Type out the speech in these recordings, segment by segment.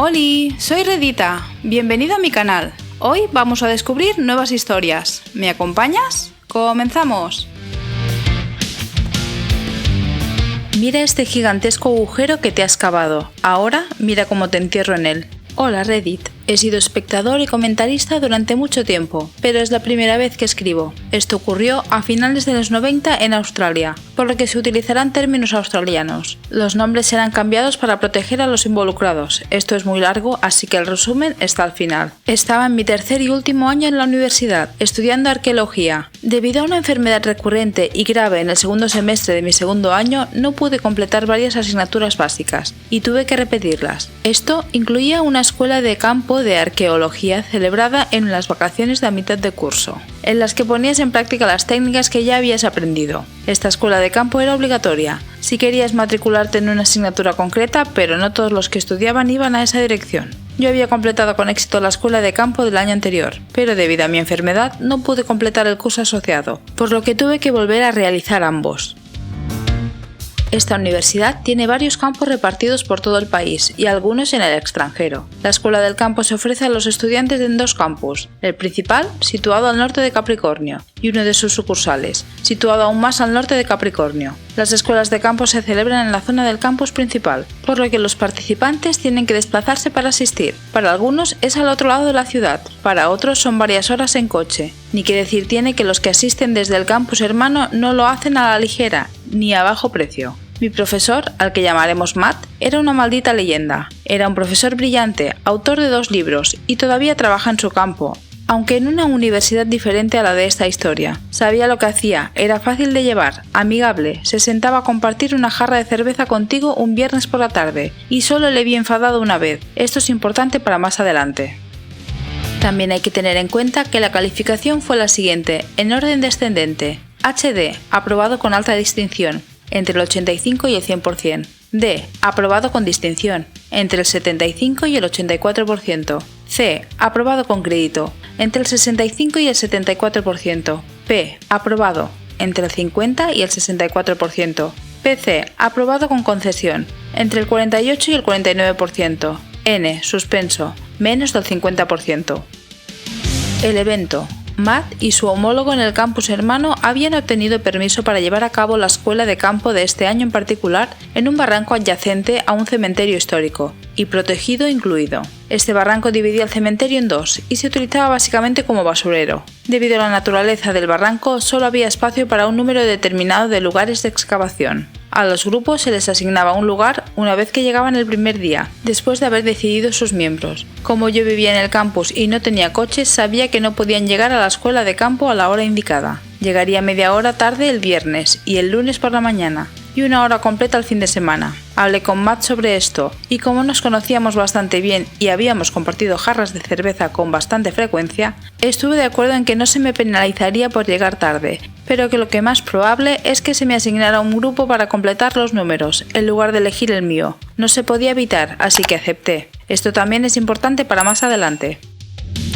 Oli, soy Redita, bienvenido a mi canal. Hoy vamos a descubrir nuevas historias. ¿Me acompañas? ¡Comenzamos! Mira este gigantesco agujero que te has cavado. Ahora mira cómo te entierro en él. Hola Reddit, he sido espectador y comentarista durante mucho tiempo, pero es la primera vez que escribo. Esto ocurrió a finales de los 90 en Australia, por lo que se utilizarán términos australianos. Los nombres serán cambiados para proteger a los involucrados. Esto es muy largo, así que el resumen está al final. Estaba en mi tercer y último año en la universidad, estudiando arqueología. Debido a una enfermedad recurrente y grave en el segundo semestre de mi segundo año, no pude completar varias asignaturas básicas, y tuve que repetirlas. Esto incluía una escuela de campo de arqueología celebrada en las vacaciones de a mitad de curso, en las que ponías en práctica las técnicas que ya habías aprendido. Esta escuela de campo era obligatoria, si querías matricularte en una asignatura concreta, pero no todos los que estudiaban iban a esa dirección. Yo había completado con éxito la escuela de campo del año anterior, pero debido a mi enfermedad no pude completar el curso asociado, por lo que tuve que volver a realizar ambos. Esta universidad tiene varios campos repartidos por todo el país y algunos en el extranjero. La escuela del campo se ofrece a los estudiantes en dos campus, el principal, situado al norte de Capricornio, y uno de sus sucursales, situado aún más al norte de Capricornio. Las escuelas de campo se celebran en la zona del campus principal, por lo que los participantes tienen que desplazarse para asistir. Para algunos es al otro lado de la ciudad, para otros son varias horas en coche. Ni que decir tiene que los que asisten desde el campus hermano no lo hacen a la ligera, ni a bajo precio. Mi profesor, al que llamaremos Matt, era una maldita leyenda. Era un profesor brillante, autor de 2 libros, y todavía trabaja en su campo, aunque en una universidad diferente a la de esta historia. Sabía lo que hacía, era fácil de llevar, amigable, se sentaba a compartir una jarra de cerveza contigo un viernes por la tarde, y solo le vi enfadado una vez. Esto es importante para más adelante. También hay que tener en cuenta que la calificación fue la siguiente, en orden descendente. HD, aprobado con alta distinción, entre el 85 y el 100%. D, aprobado con distinción, entre el 75 y el 84%. C, aprobado con crédito, entre el 65 y el 74%. P, aprobado, entre el 50 y el 64%. PC, aprobado con concesión, entre el 48 y el 49%. N, suspenso, menos del 50%. El evento. Matt y su homólogo en el campus hermano habían obtenido permiso para llevar a cabo la escuela de campo de este año en particular en un barranco adyacente a un cementerio histórico, y protegido incluido. Este barranco dividía el cementerio en dos y se utilizaba básicamente como basurero. Debido a la naturaleza del barranco, solo había espacio para un número determinado de lugares de excavación. A los grupos se les asignaba un lugar una vez que llegaban el primer día, después de haber decidido sus miembros. Como yo vivía en el campus y no tenía coche, sabía que no podían llegar a la escuela de campo a la hora indicada. Llegaría media hora tarde el viernes y el lunes por la mañana, y una hora completa el fin de semana. Hablé con Matt sobre esto, y como nos conocíamos bastante bien y habíamos compartido jarras de cerveza con bastante frecuencia, estuve de acuerdo en que no se me penalizaría por llegar tarde, pero que lo que más probable es que se me asignara un grupo para completar los números, en lugar de elegir el mío. No se podía evitar, así que acepté. Esto también es importante para más adelante.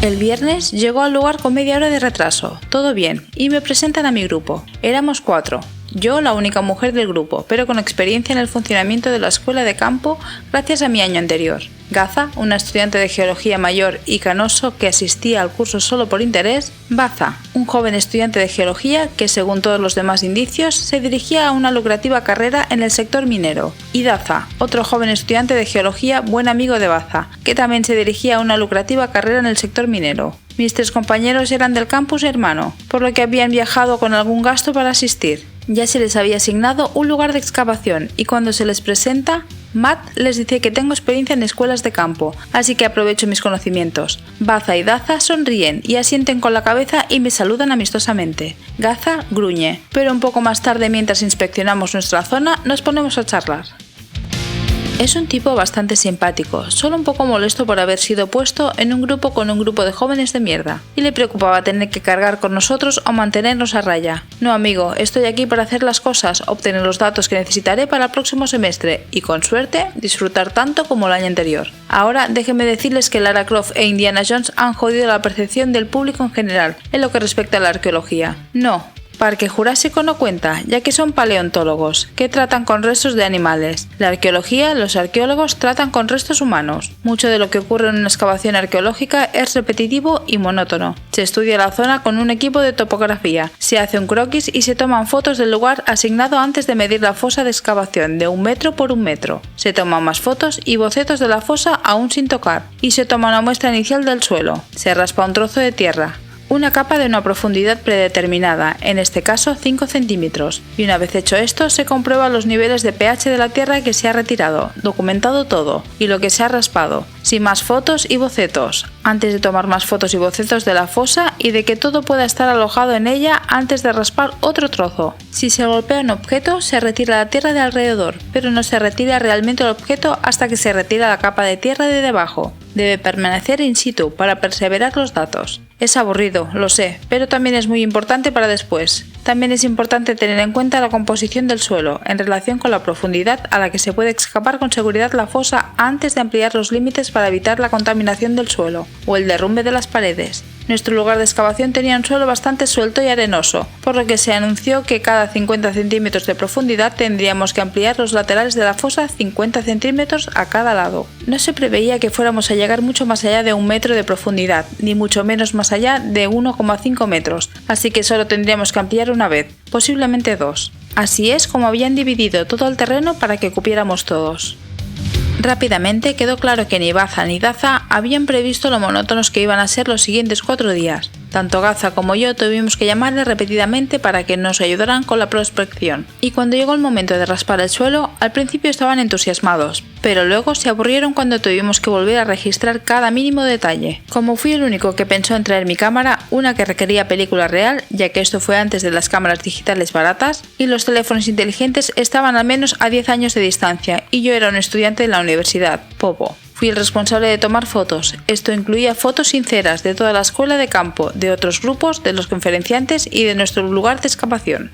El viernes llegó al lugar con media hora de retraso, todo bien, y me presentan a mi grupo. Éramos 4. Yo, la única mujer del grupo, pero con experiencia en el funcionamiento de la escuela de campo gracias a mi año anterior. Gaza, una estudiante de geología mayor y canoso que asistía al curso solo por interés. Baza, un joven estudiante de geología que, según todos los demás indicios, se dirigía a una lucrativa carrera en el sector minero. Y Daza, otro joven estudiante de geología buen amigo de Baza, que también se dirigía a una lucrativa carrera en el sector minero. Mis 3 compañeros eran del campus hermano, por lo que habían viajado con algún gasto para asistir. Ya se les había asignado un lugar de excavación y cuando se les presenta, Matt les dice que tengo experiencia en escuelas de campo, así que aprovecho mis conocimientos. Baza y Daza sonríen y asienten con la cabeza y me saludan amistosamente. Gaza gruñe, pero un poco más tarde, mientras inspeccionamos nuestra zona, nos ponemos a charlar. Es un tipo bastante simpático, solo un poco molesto por haber sido puesto en un grupo con un grupo de jóvenes de mierda, y le preocupaba tener que cargar con nosotros o mantenernos a raya. No amigo, estoy aquí para hacer las cosas, obtener los datos que necesitaré para el próximo semestre y, con suerte, disfrutar tanto como el año anterior. Ahora déjenme decirles que Lara Croft e Indiana Jones han jodido la percepción del público en general en lo que respecta a la arqueología. No, Parque Jurásico no cuenta, ya que son paleontólogos, que tratan con restos de animales. La arqueología, los arqueólogos tratan con restos humanos. Mucho de lo que ocurre en una excavación arqueológica es repetitivo y monótono. Se estudia la zona con un equipo de topografía, se hace un croquis y se toman fotos del lugar asignado antes de medir la fosa de excavación de 1 metro por 1 metro. Se toman más fotos y bocetos de la fosa aún sin tocar, y se toma una muestra inicial del suelo. Se raspa un trozo de tierra. Una capa de una profundidad predeterminada, en este caso 5 centímetros, y una vez hecho esto se comprueban los niveles de pH de la tierra que se ha retirado, documentado todo, y lo que se ha raspado, sin más fotos y bocetos, antes de tomar más fotos y bocetos de la fosa y de que todo pueda estar alojado en ella antes de raspar otro trozo. Si se golpea un objeto, se retira la tierra de alrededor, pero no se retira realmente el objeto hasta que se retira la capa de tierra de debajo. Debe permanecer in situ para perseverar los datos. Es aburrido, lo sé, pero también es muy importante para después. También es importante tener en cuenta la composición del suelo en relación con la profundidad a la que se puede excavar con seguridad la fosa antes de ampliar los límites para evitar la contaminación del suelo o el derrumbe de las paredes. Nuestro lugar de excavación tenía un suelo bastante suelto y arenoso, por lo que se anunció que cada 50 centímetros de profundidad tendríamos que ampliar los laterales de la fosa 50 centímetros a cada lado. No se preveía que fuéramos a llegar mucho más allá de 1 metro de profundidad, ni mucho menos más allá de 1,5 metros, así que solo tendríamos que ampliar una vez, posiblemente 2. Así es como habían dividido todo el terreno para que cupiéramos todos. Rápidamente quedó claro que ni Baza ni Daza habían previsto lo monótonos que iban a ser los siguientes 4 días. Tanto Gaza como yo tuvimos que llamarle repetidamente para que nos ayudaran con la prospección. Y cuando llegó el momento de raspar el suelo, al principio estaban entusiasmados, pero luego se aburrieron cuando tuvimos que volver a registrar cada mínimo detalle. Como fui el único que pensó en traer mi cámara, una que requería película real, ya que esto fue antes de las cámaras digitales baratas, y los teléfonos inteligentes estaban al menos a 10 años de distancia, y yo era un estudiante de la universidad, Popo. Fui el responsable de tomar fotos. Esto incluía fotos sinceras de toda la escuela de campo, de otros grupos, de los conferenciantes y de nuestro lugar de excavación.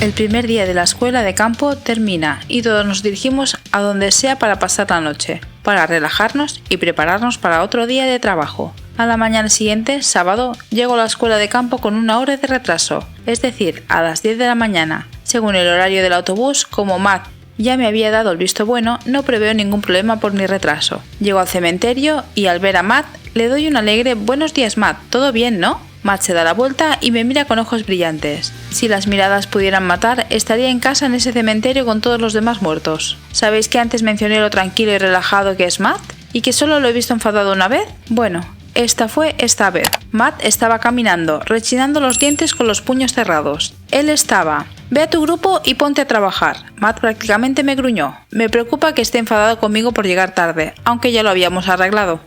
El primer día de la escuela de campo termina y todos nos dirigimos a donde sea para pasar la noche, para relajarnos y prepararnos para otro día de trabajo. A la mañana siguiente, sábado, llego a la escuela de campo con 1 hora de retraso, es decir, a las 10 de la mañana. Según el horario del autobús, como Matt ya me había dado el visto bueno, no preveo ningún problema por mi retraso. Llego al cementerio y al ver a Matt, le doy un alegre «Buenos días, Matt, ¿todo bien, no?». Matt se da la vuelta y me mira con ojos brillantes. Si las miradas pudieran matar, estaría en casa en ese cementerio con todos los demás muertos. ¿Sabéis que antes mencioné lo tranquilo y relajado que es Matt? ¿Y que solo lo he visto enfadado una vez? Bueno, esta fue esta vez. Matt estaba caminando, rechinando los dientes con los puños cerrados. Él estaba: «Ve a tu grupo y ponte a trabajar». Matt prácticamente me gruñó. Me preocupa que esté enfadado conmigo por llegar tarde, aunque ya lo habíamos arreglado.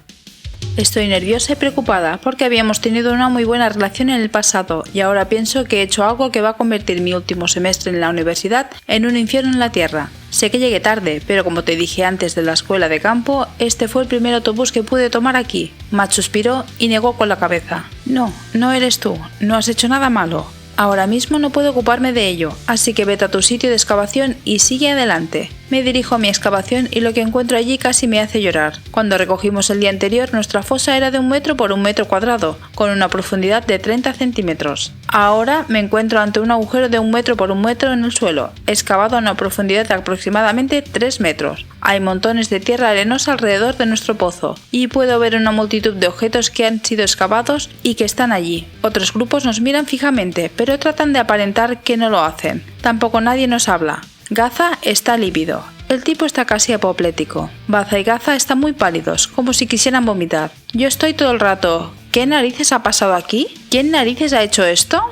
Estoy nerviosa y preocupada porque habíamos tenido una muy buena relación en el pasado y ahora pienso que he hecho algo que va a convertir mi último semestre en la universidad en un infierno en la tierra. Sé que llegué tarde, pero como te dije antes de la escuela de campo, este fue el primer autobús que pude tomar aquí. Matt suspiró y negó con la cabeza. No, no eres tú, no has hecho nada malo. Ahora mismo no puedo ocuparme de ello, así que vete a tu sitio de excavación y sigue adelante. Me dirijo a mi excavación y lo que encuentro allí casi me hace llorar. Cuando recogimos el día anterior, nuestra fosa era de 1 metro por 1 metro cuadrado, con una profundidad de 30 centímetros. Ahora me encuentro ante un agujero de 1 metro por 1 metro en el suelo, excavado a una profundidad de aproximadamente 3 metros. Hay montones de tierra arenosa alrededor de nuestro pozo, y puedo ver una multitud de objetos que han sido excavados y que están allí. Otros grupos nos miran fijamente, pero tratan de aparentar que no lo hacen. Tampoco nadie nos habla. Gaza está lívido. El tipo está casi apoplético. Baza y Gaza están muy pálidos, como si quisieran vomitar. Yo estoy todo el rato: ¿qué narices ha pasado aquí? ¿Quién narices ha hecho esto?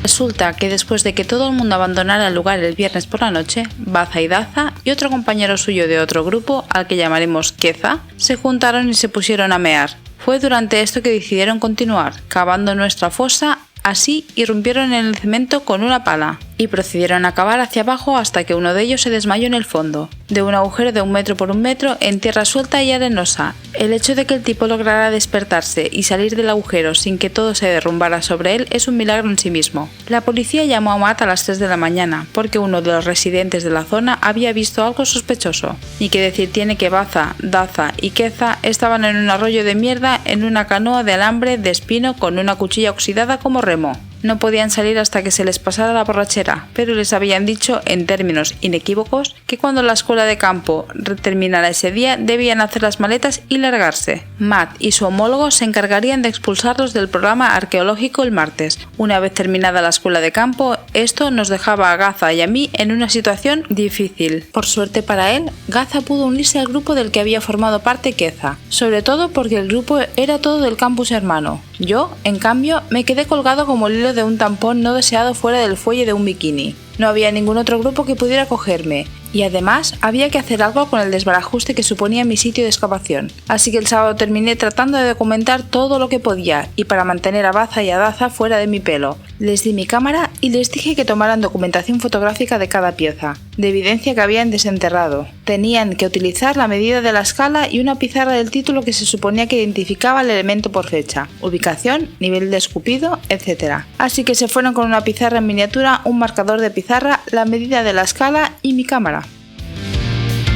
Resulta que después de que todo el mundo abandonara el lugar el viernes por la noche, Baza y Daza y otro compañero suyo de otro grupo, al que llamaremos Keza, se juntaron y se pusieron a mear. Fue durante esto que decidieron continuar, cavando nuestra fosa. Así irrumpieron en el cemento con una pala y procedieron a cavar hacia abajo hasta que uno de ellos se desmayó en el fondo, de un agujero de 1 metro por 1 metro en tierra suelta y arenosa. El hecho de que el tipo lograra despertarse y salir del agujero sin que todo se derrumbara sobre él es un milagro en sí mismo. La policía llamó a Matt a las 3 de la mañana porque uno de los residentes de la zona había visto algo sospechoso. Ni que decir tiene que Baza, Daza y Keza estaban en un arroyo de mierda en una canoa de alambre de espino con una cuchilla oxidada como remo. No podían salir hasta que se les pasara la borrachera, pero les habían dicho en términos inequívocos que cuando la escuela de campo terminara ese día debían hacer las maletas y largarse. Matt y su homólogo se encargarían de expulsarlos del programa arqueológico el martes. Una vez terminada la escuela de campo, esto nos dejaba a Gaza y a mí en una situación difícil. Por suerte para él, Gaza pudo unirse al grupo del que había formado parte Keza, sobre todo porque el grupo era todo del campus hermano. Yo, en cambio, me quedé colgado como el hilo de un tampón no deseado fuera del fuelle de un bikini. No había ningún otro grupo que pudiera cogerme, y además había que hacer algo con el desbarajuste que suponía mi sitio de excavación. Así que el sábado terminé tratando de documentar todo lo que podía, y para mantener a Baza y a Daza fuera de mi pelo, les di mi cámara y les dije que tomaran documentación fotográfica de cada pieza, de evidencia que habían desenterrado. Tenían que utilizar la medida de la escala y una pizarra del título que se suponía que identificaba el elemento por fecha, ubicación, nivel de escupido, etc. Así que se fueron con una pizarra en miniatura, un marcador de pizarra, la medida de la escala y mi cámara.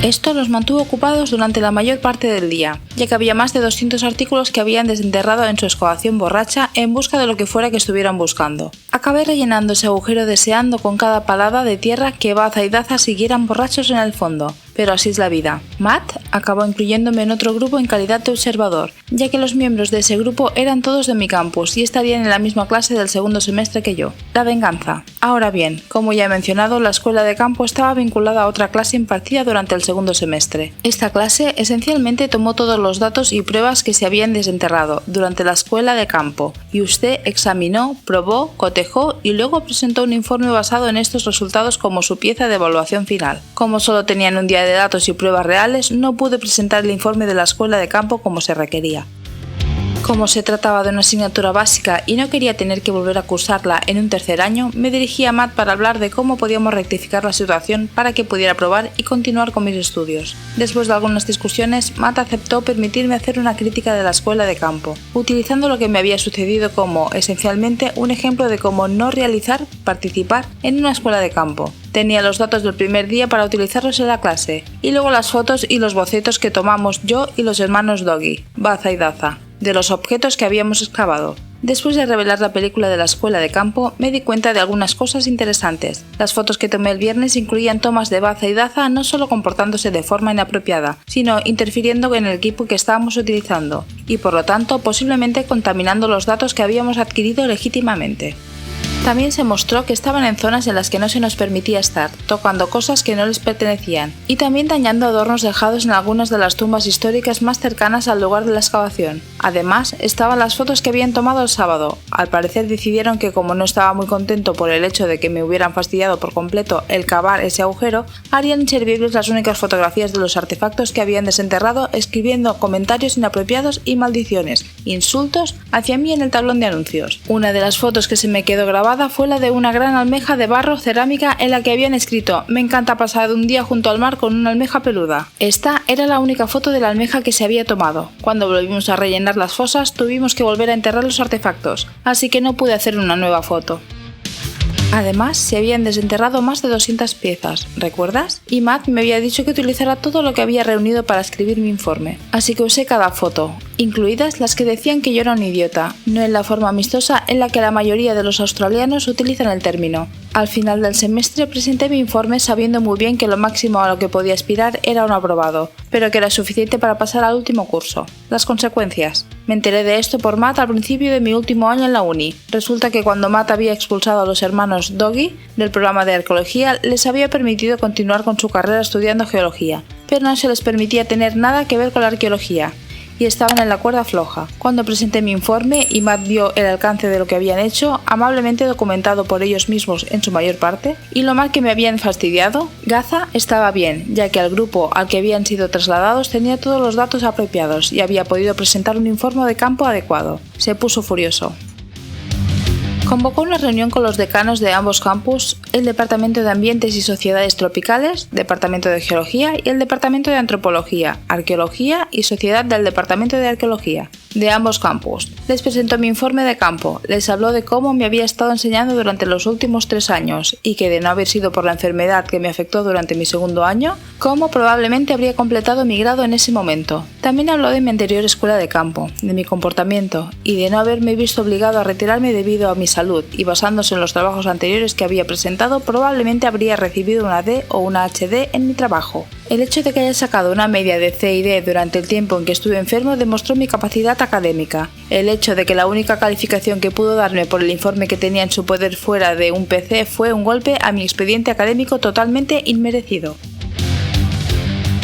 Esto los mantuvo ocupados durante la mayor parte del día, ya que había más de 200 artículos que habían desenterrado en su excavación borracha en busca de lo que fuera que estuvieran buscando. Acabé rellenando ese agujero deseando con cada palada de tierra que Baza y Daza siguieran borrachos en el fondo, pero así es la vida. Matt acabó incluyéndome en otro grupo en calidad de observador, ya que los miembros de ese grupo eran todos de mi campus y estarían en la misma clase del segundo semestre que yo. La venganza. Ahora bien, como ya he mencionado, la escuela de campo estaba vinculada a otra clase impartida durante el segundo semestre. Esta clase esencialmente tomó todos los datos y pruebas que se habían desenterrado durante la escuela de campo, y usted examinó, probó, cotejó y luego presentó un informe basado en estos resultados como su pieza de evaluación final. Como solo tenían un día de datos y pruebas reales, no pude presentar el informe de la escuela de campo como se requería. Como se trataba de una asignatura básica y no quería tener que volver a cursarla en un tercer año, me dirigí a Matt para hablar de cómo podíamos rectificar la situación para que pudiera aprobar y continuar con mis estudios. Después de algunas discusiones, Matt aceptó permitirme hacer una crítica de la escuela de campo, utilizando lo que me había sucedido como, esencialmente, un ejemplo de cómo no participar en una escuela de campo. Tenía los datos del primer día para utilizarlos en la clase, y luego las fotos y los bocetos que tomamos yo y los hermanos Doggy, Baza y Daza, de los objetos que habíamos excavado. Después de revelar la película de la escuela de campo, me di cuenta de algunas cosas interesantes. Las fotos que tomé el viernes incluían tomas de Baza y Daza no solo comportándose de forma inapropiada, sino interfiriendo en el equipo que estábamos utilizando, y por lo tanto posiblemente contaminando los datos que habíamos adquirido legítimamente. También se mostró que estaban en zonas en las que no se nos permitía estar, tocando cosas que no les pertenecían, y también dañando adornos dejados en algunas de las tumbas históricas más cercanas al lugar de la excavación. Además, estaban las fotos que habían tomado el sábado. Al parecer decidieron que como no estaba muy contento por el hecho de que me hubieran fastidiado por completo el cavar ese agujero, harían inservibles las únicas fotografías de los artefactos que habían desenterrado, escribiendo comentarios inapropiados y maldiciones, insultos hacia mí en el tablón de anuncios. Una de las fotos que se me quedó grabada fue la de una gran almeja de barro cerámica en la que habían escrito: "Me encanta pasar un día junto al mar con una almeja peluda". Esta era la única foto de la almeja que se había tomado. Cuando volvimos a rellenar las fosas, tuvimos que volver a enterrar los artefactos, así que no pude hacer una nueva foto. Además, se habían desenterrado más de 200 piezas, ¿recuerdas? Y Matt me había dicho que utilizara todo lo que había reunido para escribir mi informe, así que usé cada foto, incluidas las que decían que yo era un idiota, no en la forma amistosa en la que la mayoría de los australianos utilizan el término. Al final del semestre presenté mi informe sabiendo muy bien que lo máximo a lo que podía aspirar era un aprobado, pero que era suficiente para pasar al último curso. Las consecuencias. Me enteré de esto por Matt al principio de mi último año en la uni. Resulta que cuando Matt había expulsado a los hermanos Doggy del programa de arqueología, les había permitido continuar con su carrera estudiando geología, pero no se les permitía tener nada que ver con la arqueología, y estaban en la cuerda floja. Cuando presenté mi informe y Matt vio el alcance de lo que habían hecho, amablemente documentado por ellos mismos en su mayor parte, y lo mal que me habían fastidiado, Gaza estaba bien, ya que el grupo al que habían sido trasladados tenía todos los datos apropiados y había podido presentar un informe de campo adecuado. Se puso furioso. Convocó una reunión con los decanos de ambos campus, el Departamento de Ambientes y Sociedades Tropicales, Departamento de Geología y el Departamento de Antropología, Arqueología y Sociedad del Departamento de Arqueología, de ambos campus. Les presentó mi informe de campo, les habló de cómo me había estado enseñando durante los últimos 3 años y que de no haber sido por la enfermedad que me afectó durante mi segundo año, cómo probablemente habría completado mi grado en ese momento. También habló de mi anterior escuela de campo, de mi comportamiento y de no haberme visto obligado a retirarme debido a mis salud y basándose en los trabajos anteriores que había presentado, probablemente habría recibido una D o una HD en mi trabajo. El hecho de que haya sacado una media de C y D durante el tiempo en que estuve enfermo demostró mi capacidad académica. El hecho de que la única calificación que pudo darme por el informe que tenía en su poder fuera de un PC fue un golpe a mi expediente académico totalmente inmerecido.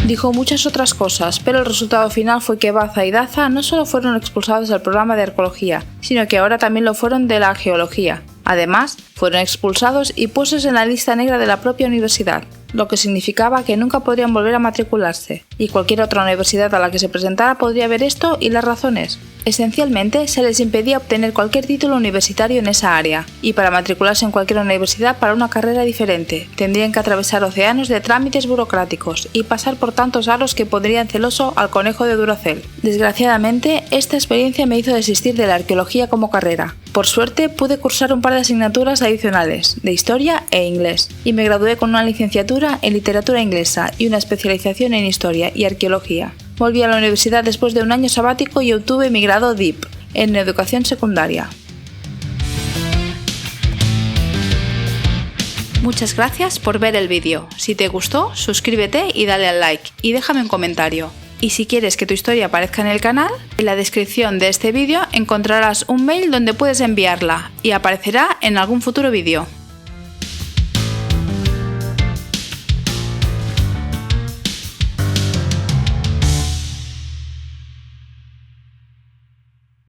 Dijo muchas otras cosas, pero el resultado final fue que Baza y Daza no solo fueron expulsados del programa de arqueología, sino que ahora también lo fueron de la geología. Además, fueron expulsados y puestos en la lista negra de la propia universidad, lo que significaba que nunca podrían volver a matricularse, y cualquier otra universidad a la que se presentara podría ver esto y las razones. Esencialmente, se les impedía obtener cualquier título universitario en esa área, y para matricularse en cualquier universidad para una carrera diferente, tendrían que atravesar océanos de trámites burocráticos y pasar por tantos aros que pondrían celoso al conejo de Duracell. Desgraciadamente, esta experiencia me hizo desistir de la arqueología como carrera. Por suerte, pude cursar un par de asignaturas adicionales, de historia e inglés, y me gradué con una licenciatura en literatura inglesa y una especialización en historia y arqueología. Volví a la universidad después de un año sabático y obtuve mi grado DIP, en educación secundaria. Muchas gracias por ver el vídeo. Si te gustó, suscríbete y dale al like, y déjame un comentario. Y si quieres que tu historia aparezca en el canal, en la descripción de este vídeo encontrarás un mail donde puedes enviarla y aparecerá en algún futuro vídeo.